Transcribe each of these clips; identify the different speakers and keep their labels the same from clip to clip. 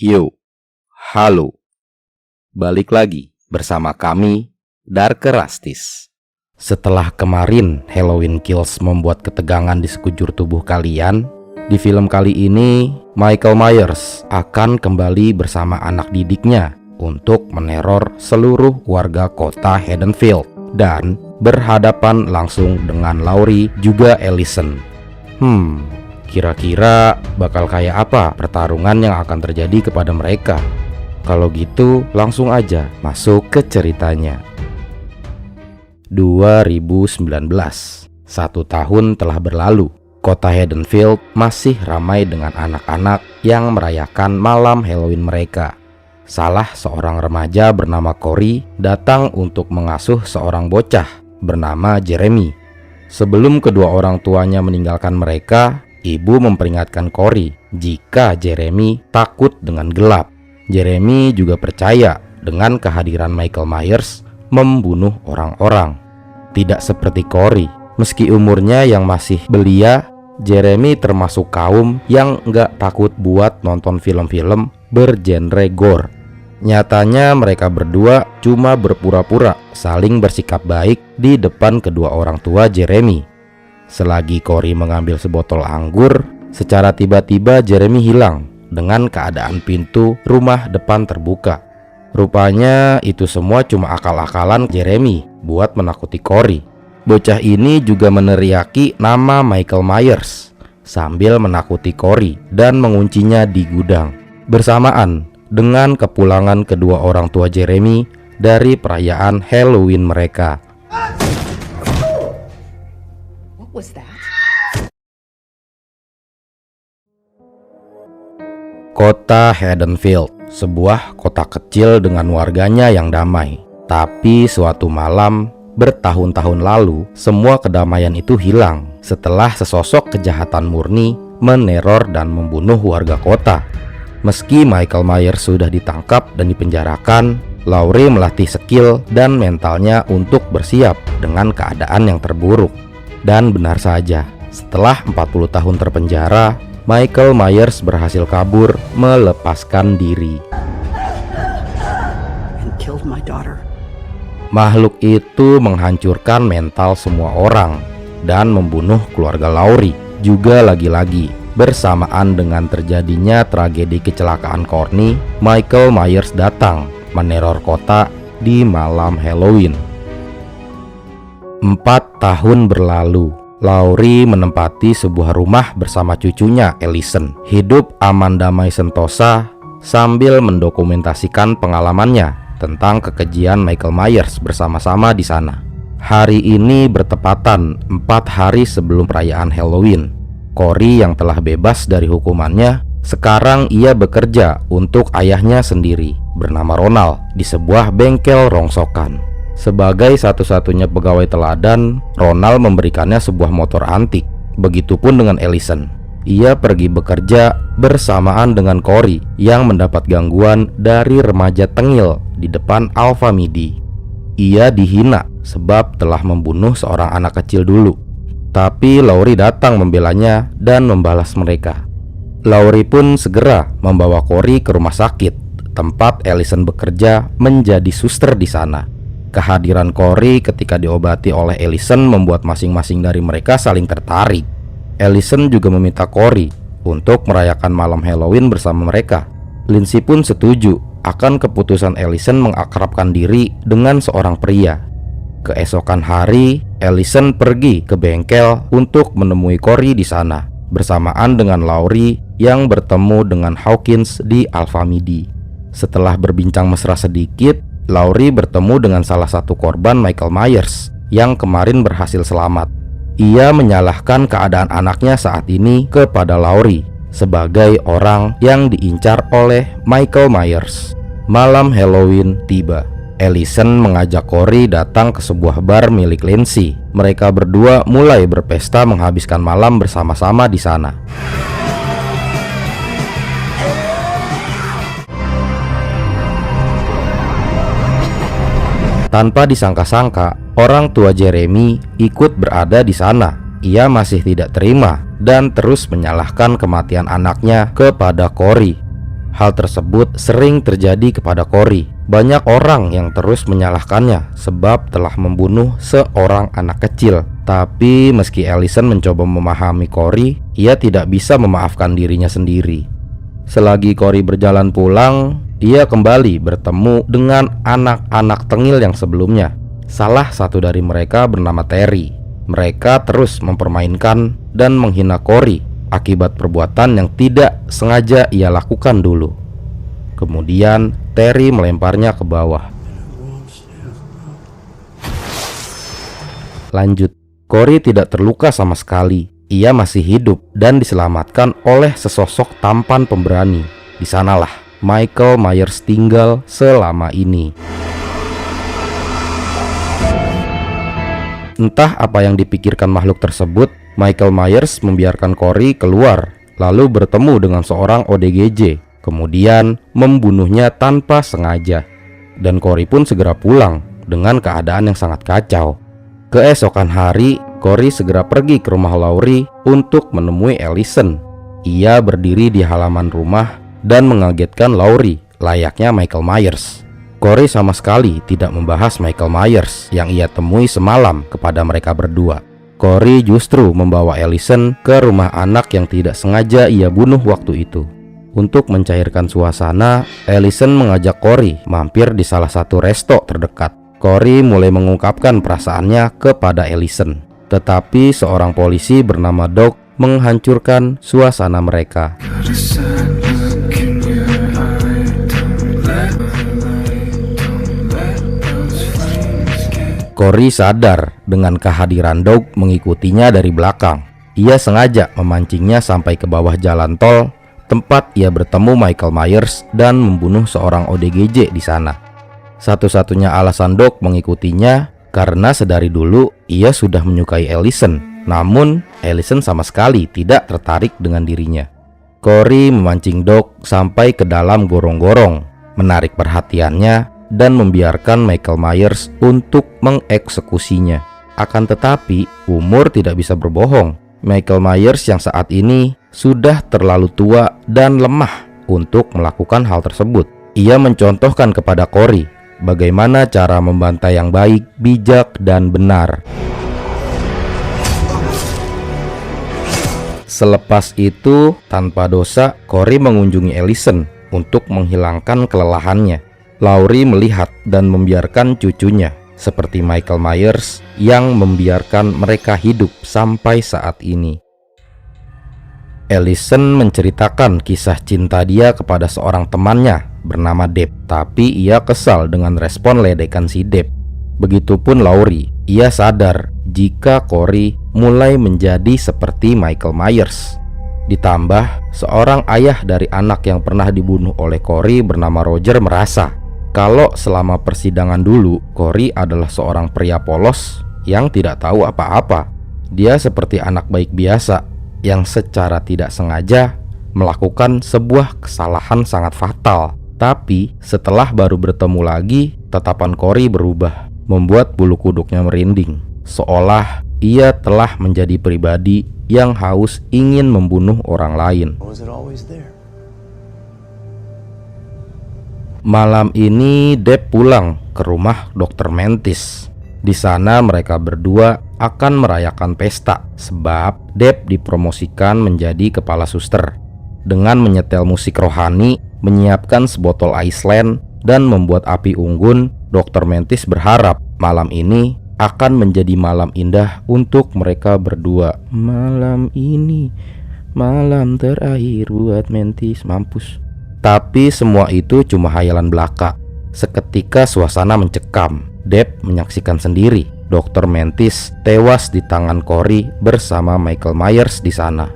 Speaker 1: Yo, halo, balik lagi bersama kami, Darker Rastis. Setelah kemarin Halloween Kills membuat ketegangan di sekujur tubuh kalian, di film kali ini Michael Myers akan kembali bersama anak didiknya untuk meneror seluruh warga kota Haddonfield dan berhadapan langsung dengan Laurie juga Ellison. Kira-kira bakal kayak apa pertarungan yang akan terjadi kepada mereka? Kalau gitu langsung aja masuk ke ceritanya. 2019, 1 tahun telah berlalu. Kota Haddonfield masih ramai dengan anak-anak yang merayakan malam Halloween mereka. Salah seorang remaja bernama Corey datang untuk mengasuh seorang bocah bernama Jeremy. Sebelum kedua orang tuanya meninggalkan mereka, ibu memperingatkan Corey jika Jeremy takut dengan gelap. Jeremy juga percaya dengan kehadiran Michael Myers membunuh orang-orang. Tidak seperti Corey, meski umurnya yang masih belia, Jeremy termasuk kaum yang gak takut buat nonton film-film bergenre gore. Nyatanya mereka berdua cuma berpura-pura saling bersikap baik di depan kedua orang tua Jeremy. Selagi Corey mengambil sebotol anggur, secara tiba-tiba Jeremy hilang dengan keadaan pintu rumah depan terbuka. Rupanya itu semua cuma akal-akalan Jeremy buat menakuti Corey. Bocah ini juga meneriaki nama Michael Myers sambil menakuti Corey dan menguncinya di gudang. Bersamaan dengan kepulangan kedua orang tua Jeremy dari perayaan Halloween mereka.
Speaker 2: What was that?
Speaker 1: Kota Haddonfield, sebuah kota kecil dengan warganya yang damai. Tapi suatu malam bertahun-tahun lalu, semua kedamaian itu hilang setelah sesosok kejahatan murni meneror dan membunuh warga kota. Meski Michael Myers sudah ditangkap dan dipenjarakan, Laurie melatih skill dan mentalnya untuk bersiap dengan keadaan yang terburuk. Dan benar saja, setelah 40 tahun terpenjara, Michael Myers berhasil kabur melepaskan diri.
Speaker 2: And killed my daughter.
Speaker 1: Makhluk itu menghancurkan mental semua orang dan membunuh keluarga Laurie juga lagi-lagi. Bersamaan dengan terjadinya tragedi kecelakaan Courtney, Michael Myers datang meneror kota di malam Halloween. 4 tahun berlalu, Laurie menempati sebuah rumah bersama cucunya Ellison. Hidup aman damai sentosa sambil mendokumentasikan pengalamannya tentang kekejian Michael Myers bersama-sama di sana. Hari ini bertepatan 4 hari sebelum perayaan Halloween. Corey yang telah bebas dari hukumannya, sekarang ia bekerja untuk ayahnya sendiri bernama Ronald di sebuah bengkel rongsokan. Sebagai satu-satunya pegawai teladan, Ronald memberikannya sebuah motor antik. Begitupun dengan Ellison. Ia pergi bekerja bersamaan dengan Corey yang mendapat gangguan dari remaja tengil di depan Alpha Midi. Ia dihina sebab telah membunuh seorang anak kecil dulu. Tapi Laurie datang membelanya dan membalas mereka. Laurie pun segera membawa Corey ke rumah sakit tempat Ellison bekerja menjadi suster di sana. Kehadiran Corey ketika diobati oleh Ellison membuat masing-masing dari mereka saling tertarik. Ellison juga meminta Corey untuk merayakan malam Halloween bersama mereka. Lindsay pun setuju akan keputusan Ellison mengakrabkan diri dengan seorang pria. Keesokan hari, Ellison pergi ke bengkel untuk menemui Corey di sana, bersamaan dengan Laurie yang bertemu dengan Hawkins di Alpha Midi. Setelah berbincang mesra sedikit, Laurie bertemu dengan salah satu korban Michael Myers yang kemarin berhasil selamat. Ia menyalahkan keadaan anaknya saat ini kepada Laurie sebagai orang yang diincar oleh Michael Myers. Malam Halloween tiba. Ellison mengajak Corey datang ke sebuah bar milik Lindsay. Mereka berdua mulai berpesta menghabiskan malam bersama-sama di sana. Tanpa disangka-sangka, orang tua Jeremy ikut berada di sana. Ia masih tidak terima dan terus menyalahkan kematian anaknya kepada Corey. Hal tersebut sering terjadi kepada Corey. Banyak orang yang terus menyalahkannya sebab telah membunuh seorang anak kecil. Tapi meski Allison mencoba memahami Corey, ia tidak bisa memaafkan dirinya sendiri. Selagi Corey berjalan pulang, ia kembali bertemu dengan anak-anak tengil yang sebelumnya. Salah satu dari mereka bernama Terry. Mereka terus mempermainkan dan menghina Corey akibat perbuatan yang tidak sengaja ia lakukan dulu. Kemudian Terry melemparnya ke bawah. Lanjut, Corey tidak terluka sama sekali. Ia masih hidup dan diselamatkan oleh sesosok tampan pemberani. Di sanalah Michael Myers tinggal selama ini. Entah apa yang dipikirkan makhluk tersebut, Michael Myers membiarkan Corey keluar, lalu bertemu dengan seorang ODGJ, kemudian membunuhnya tanpa sengaja. Dan Corey pun segera pulang dengan keadaan yang sangat kacau. Keesokan hari, Corey segera pergi ke rumah Laurie untuk menemui Allison. Ia berdiri di halaman rumah dan mengagetkan Laurie, layaknya Michael Myers. Corey sama sekali tidak membahas Michael Myers yang ia temui semalam kepada mereka berdua. Corey justru membawa Allison ke rumah anak yang tidak sengaja ia bunuh waktu itu. Untuk mencairkan suasana, Allison mengajak Corey mampir di salah satu resto terdekat. Corey mulai mengungkapkan perasaannya kepada Allison. Tetapi seorang polisi bernama Doc menghancurkan suasana mereka. Corey sadar dengan kehadiran Doc mengikutinya dari belakang. Ia sengaja memancingnya sampai ke bawah jalan tol, tempat ia bertemu Michael Myers dan membunuh seorang ODGJ di sana. Satu-satunya alasan Doc mengikutinya karena sedari dulu ia sudah menyukai Allison. Namun Allison sama sekali tidak tertarik dengan dirinya. Corey memancing Doc sampai ke dalam gorong-gorong, menarik perhatiannya dan membiarkan Michael Myers untuk mengeksekusinya. Akan tetapi umur tidak bisa berbohong. Michael Myers yang saat ini sudah terlalu tua dan lemah untuk melakukan hal tersebut. Ia mencontohkan kepada Corey bagaimana cara membantai yang baik, bijak, dan benar. Selepas itu, tanpa dosa, Corey mengunjungi Allison untuk menghilangkan kelelahannya. Laurie melihat dan membiarkan cucunya, seperti Michael Myers yang membiarkan mereka hidup sampai saat ini. Allison menceritakan kisah cinta dia kepada seorang temannya bernama Deb, tapi ia kesal dengan respon ledekan si Deb. Begitupun Laurie, ia sadar jika Corey mulai menjadi seperti Michael Myers. Ditambah, seorang ayah dari anak yang pernah dibunuh oleh Corey bernama Roger merasa kalau selama persidangan dulu Corey adalah seorang pria polos yang tidak tahu apa-apa. Dia seperti anak baik biasa yang secara tidak sengaja melakukan sebuah kesalahan sangat fatal. Tapi setelah baru bertemu lagi, tatapan Corey berubah, membuat bulu kuduknya merinding, seolah ia telah menjadi pribadi yang haus ingin membunuh orang lain. Malam ini Deb pulang ke rumah Dr. Mantis. Di sana mereka berdua akan merayakan pesta sebab Deb dipromosikan menjadi kepala suster. Dengan menyetel musik rohani, menyiapkan sebotol Iceland, dan membuat api unggun, Dr. Mantis berharap malam ini akan menjadi malam indah untuk mereka berdua. Malam ini, malam terakhir buat Mantis, mampus. Tapi semua itu cuma hayalan belaka. Seketika suasana mencekam. Deb menyaksikan sendiri Dr. Mantis tewas di tangan Corey bersama Michael Myers di sana.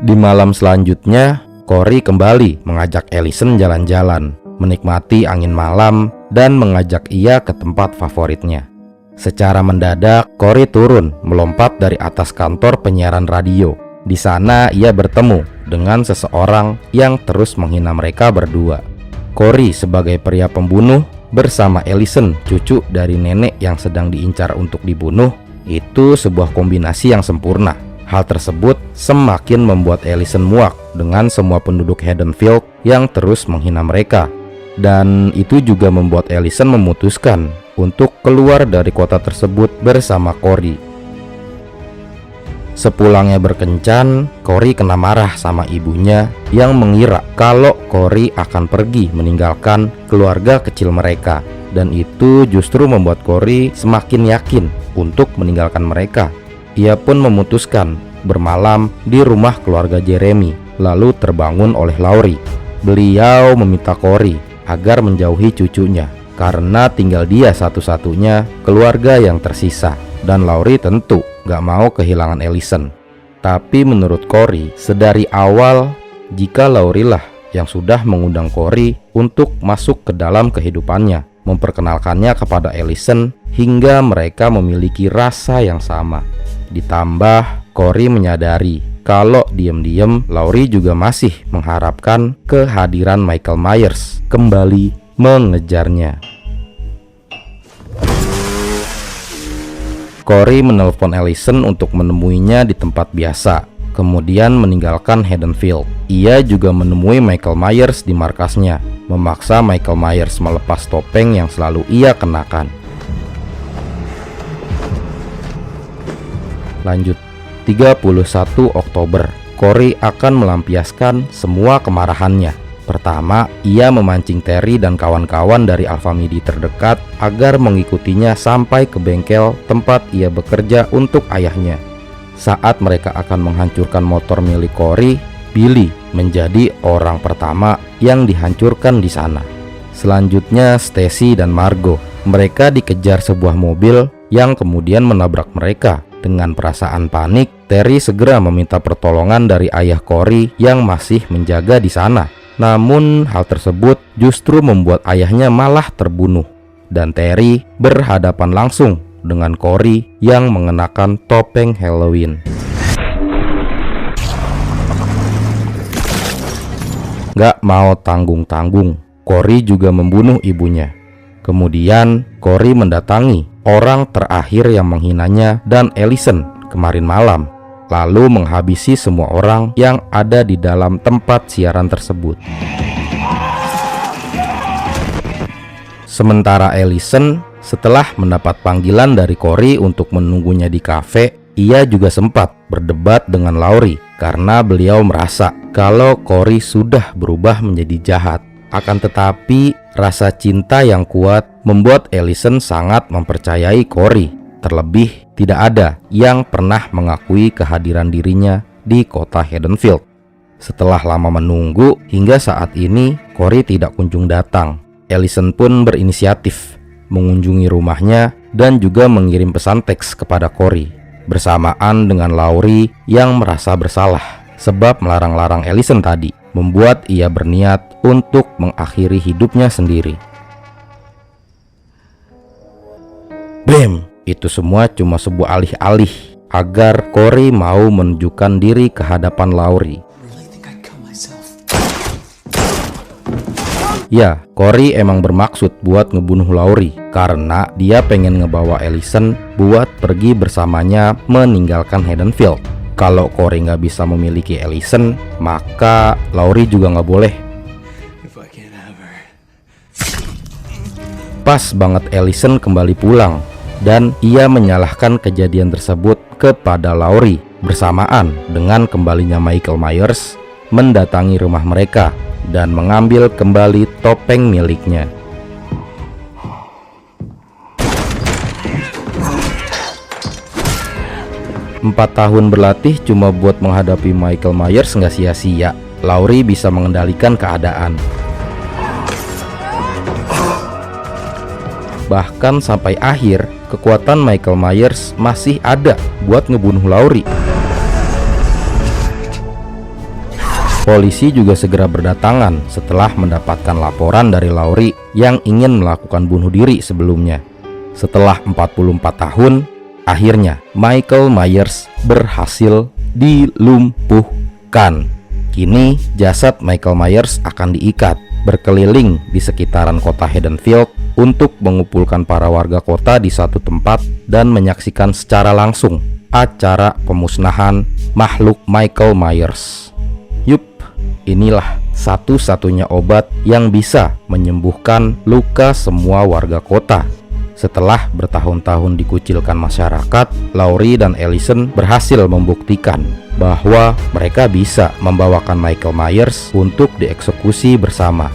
Speaker 1: Di malam selanjutnya, Corey kembali mengajak Allison jalan-jalan, menikmati angin malam, dan mengajak ia ke tempat favoritnya. Secara mendadak, Corey turun melompat dari atas kantor penyiaran radio. Di sana ia bertemu dengan seseorang yang terus menghina mereka berdua. Corey sebagai pria pembunuh bersama Allison, cucu dari nenek yang sedang diincar untuk dibunuh, itu sebuah kombinasi yang sempurna. Hal tersebut semakin membuat Allison muak dengan semua penduduk Haddonfield yang terus menghina mereka. Dan itu juga membuat Allison memutuskan untuk keluar dari kota tersebut bersama Corey. Sepulangnya berkencan, Corey kena marah sama ibunya yang mengira kalau Corey akan pergi meninggalkan keluarga kecil mereka. Dan itu justru membuat Corey semakin yakin untuk meninggalkan mereka. Ia pun memutuskan bermalam di rumah keluarga Jeremy, lalu terbangun oleh Laurie. Beliau meminta Corey agar menjauhi cucunya, karena tinggal dia satu-satunya keluarga yang tersisa. Dan Laurie tentu gak mau kehilangan Allison. Tapi menurut Corey, sedari awal jika Laurie lah yang sudah mengundang Corey untuk masuk ke dalam kehidupannya, memperkenalkannya kepada Allison, hingga mereka memiliki rasa yang sama. Ditambah Corey menyadari kalau diam-diam Laurie juga masih mengharapkan kehadiran Michael Myers kembali mengejarnya. Corey menelpon Allison untuk menemuinya di tempat biasa, kemudian meninggalkan Haddonfield. Ia juga menemui Michael Myers di markasnya, memaksa Michael Myers melepas topeng yang selalu ia kenakan. Lanjut, 31 Oktober, Corey akan melampiaskan semua kemarahannya. Pertama, ia memancing Terry dan kawan-kawan dari Alpha Midi terdekat agar mengikutinya sampai ke bengkel tempat ia bekerja untuk ayahnya. Saat mereka akan menghancurkan motor milik Corey, Billy menjadi orang pertama yang dihancurkan di sana. Selanjutnya Stacy dan Margot. Mereka dikejar sebuah mobil yang kemudian menabrak mereka. Dengan perasaan panik, Terry segera meminta pertolongan dari ayah Corey yang masih menjaga di sana. Namun hal tersebut justru membuat ayahnya malah terbunuh. Dan Terry berhadapan langsung dengan Corey yang mengenakan topeng Halloween. Gak mau tanggung-tanggung, Corey juga membunuh ibunya. Kemudian Corey mendatangi orang terakhir yang menghinanya dan Allison kemarin malam, lalu menghabisi semua orang yang ada di dalam tempat siaran tersebut. Sementara Allison, setelah mendapat panggilan dari Corey untuk menunggunya di kafe, ia juga sempat berdebat dengan Laurie karena beliau merasa kalau Corey sudah berubah menjadi jahat. Akan tetapi, rasa cinta yang kuat membuat Allison sangat mempercayai Corey. Terlebih, tidak ada yang pernah mengakui kehadiran dirinya di kota Haddonfield. Setelah lama menunggu, hingga saat ini Corey tidak kunjung datang. Allison pun berinisiatif mengunjungi rumahnya dan juga mengirim pesan teks kepada Corey, bersamaan dengan Laurie yang merasa bersalah sebab melarang-larang Allison tadi, membuat ia berniat untuk mengakhiri hidupnya sendiri. Bam! Itu semua cuma sebuah alih-alih agar Corey mau menunjukkan diri ke hadapan Laurie. Ya, Corey emang bermaksud buat ngebunuh Laurie karena dia pengen ngebawa Allison buat pergi bersamanya meninggalkan Haddonfield. Kalau Corey nggak bisa memiliki Allison, maka Laurie juga nggak boleh. Pas banget Allison kembali pulang dan ia menyalahkan kejadian tersebut kepada Laurie bersamaan dengan kembalinya Michael Myers mendatangi rumah mereka dan mengambil kembali topeng miliknya. Empat tahun berlatih cuma buat menghadapi Michael Myers nggak sia-sia. Laurie bisa mengendalikan keadaan. Bahkan sampai akhir, kekuatan Michael Myers masih ada buat ngebunuh Laurie. Polisi juga segera berdatangan setelah mendapatkan laporan dari Laurie yang ingin melakukan bunuh diri sebelumnya. Setelah 44 tahun, akhirnya Michael Myers berhasil dilumpuhkan. Kini jasad Michael Myers akan diikat berkeliling di sekitaran kota Haddonfield untuk mengumpulkan para warga kota di satu tempat dan menyaksikan secara langsung acara pemusnahan makhluk Michael Myers. Yup, inilah satu-satunya obat yang bisa menyembuhkan luka semua warga kota. Setelah bertahun-tahun dikucilkan masyarakat, Laurie dan Allison berhasil membuktikan bahwa mereka bisa membawakan Michael Myers untuk dieksekusi bersama.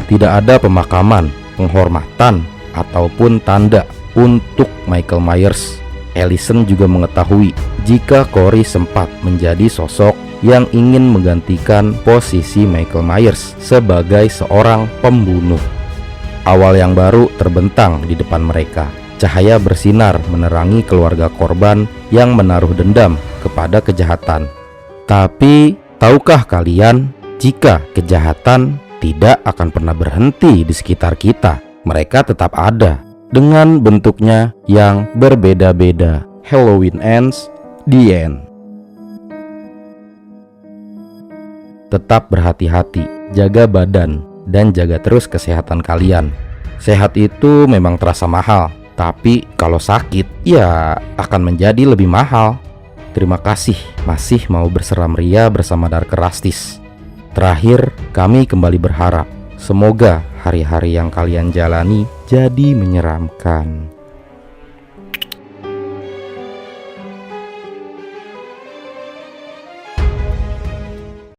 Speaker 1: Tidak ada pemakaman, penghormatan, ataupun tanda untuk Michael Myers. Allison juga mengetahui jika Corey sempat menjadi sosok yang ingin menggantikan posisi Michael Myers sebagai seorang pembunuh. Awal yang baru terbentang di depan mereka. Cahaya bersinar menerangi keluarga korban yang menaruh dendam kepada kejahatan. Tapi, tahukah kalian jika kejahatan tidak akan pernah berhenti di sekitar kita? Mereka tetap ada dengan bentuknya yang berbeda-beda. Halloween ends, the end. Tetap berhati-hati, jaga badan, dan jaga terus kesehatan kalian. Sehat itu memang terasa mahal, tapi kalau sakit, ya akan menjadi lebih mahal. Terima kasih masih mau berseram ria bersama Darker Rastis. Terakhir, kami kembali berharap semoga hari-hari yang kalian jalani jadi menyeramkan.